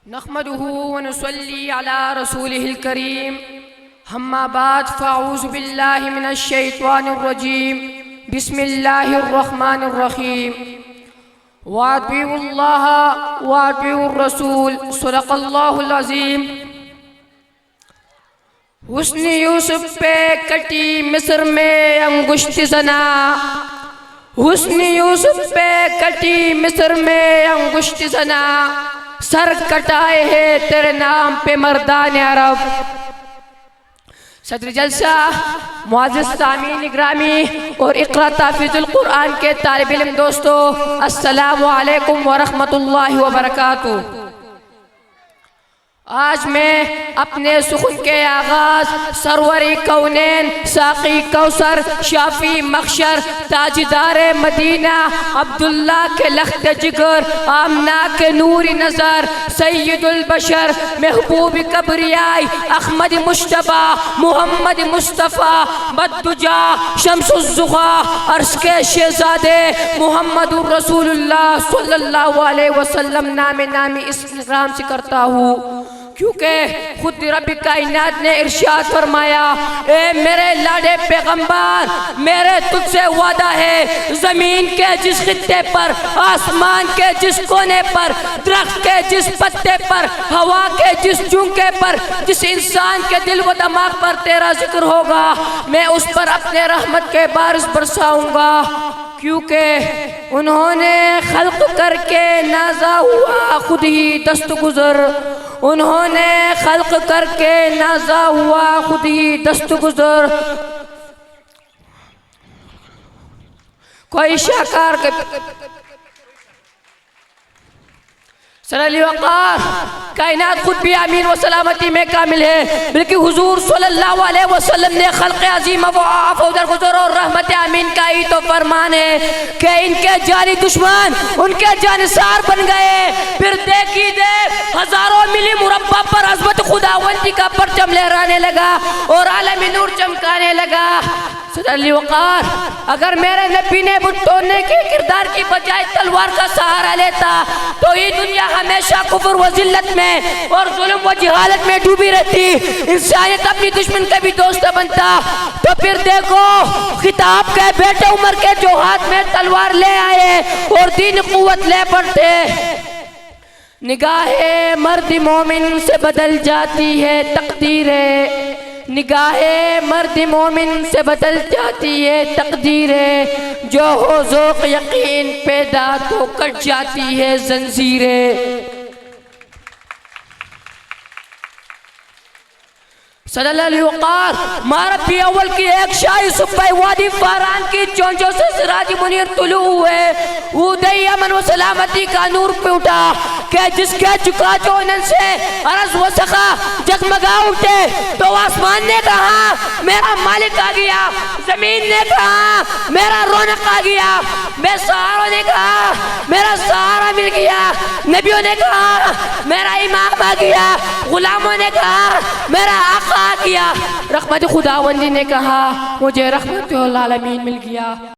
نحمده ونصلي على رسوله الكريم أما بعد فأعوذ بالله من الشيطان الرجيم بسم الله الرحمن الرحيم وأطيعوا الله وأطيعوا الرسول صدق الله العظيم حسن یوسف پہ کٹی مصر میں انگشت زنا، حسن یوسف پہ کٹی مصر میں انگشت زنا، سر کٹائے ہے تیرے نام پہ مردان عرب۔ صدر جلسہ معزز سامعین اکرامی اور اقرا تحفیظ القرآن کے طالب علم دوستو، السلام علیکم ورحمۃ اللہ وبرکاتہ۔ آج میں اپنے سخن کے آغاز سروری کونین ساقی کوثر شافی مخشر تاجدار مدینہ عبداللہ کے لخت جگر آمنہ کے نور نظر سید البشر محبوب کبریائی احمد مشتبہ محمد مصطفیٰ بددجا شمس الزغا عرش کے شہزادے محمد الرسول اللہ صلی اللہ علیہ وسلم نامی اس اکرام سے کرتا ہوں، کیونکہ خود رب کائنات نے ارشاد فرمایا، اے میرے لاڈے پیغمبر، میرے تجھ سے وعدہ ہے، زمین کے جس خطے پر، آسمان کے جس کونے پر، درخت کے جس پتے پر، ہوا کے جس جھونکے پر، جس انسان کے دل و دماغ پر تیرا ذکر ہوگا، میں اس پر اپنے رحمت کے بارش برساؤں گا، کیونکہ انہوں نے خلق کر کے نازا ہوا خود ہی دست گزر، انہوں نے خلق کر کے نازا ہوا خود ہی دست گزر۔ کوئی شاکار کے صلی اللہ وقار کائنات خود بھی امین و سلامتی میں کامل ہے، بلکہ حضور صلی اللہ علیہ وسلم نے خلق عظیم و افضل گزر اور رحمت امین کا ہی تو فرمان ہے کہ ان کے جانی دشمن ان کے جانثار بن گئے، پھر دیکھی دے ہزاروں میلی مربع پر عظمت خداوندی کا پرچم لہرانے لگا اور عالم نور چمکانے لگا۔ صلی اللہ وقار اگر میرے نبی نے بت توڑنے کے کردار کی بجائے تلوار کا سہارا لیتا تو یہ دنیا ہمیشہ کفر و ذلت میں اور ظلم و جہالت میں ڈوبی رہتی، انسانیت اپنی دشمن کا بھی دوست بنتا۔ تو پھر دیکھو خطاب کے بیٹے عمر کے جو ہاتھ میں تلوار لے آئے اور دین قوت لے پڑتے، نگاہ مرد مومن سے بدل جاتی ہے تقدیریں، نگاہ مرد مومن سے بدل جاتی ہے تقدیریں، جو ہو ذوق یقین پیدا تو کٹ جاتی ہے زنجیریں۔ صلی اللہ علیہ وقار ماربی اول کی ایک شاہی صبح وادی فاران کی چونچوں سے سراج منیر طلوع ہوئے، اودئی امن و سلامتی کا نور پہ اٹھا کہ جس کے چکا چونن سے عرض و سخا جگمگا اٹھے، تو آسمان نے کہا میرا مالک آ گیا، زمین نے کہا میرا رونق آ گیا، بے سہاروں نے کہا میرا سہارا مل گیا، نبیوں نے کہا میرا امام آ گیا، غلاموں نے کہا میرا آقا آ گیا، رحمت خداوندی نے کہا مجھے رحمت العالمین مل گیا۔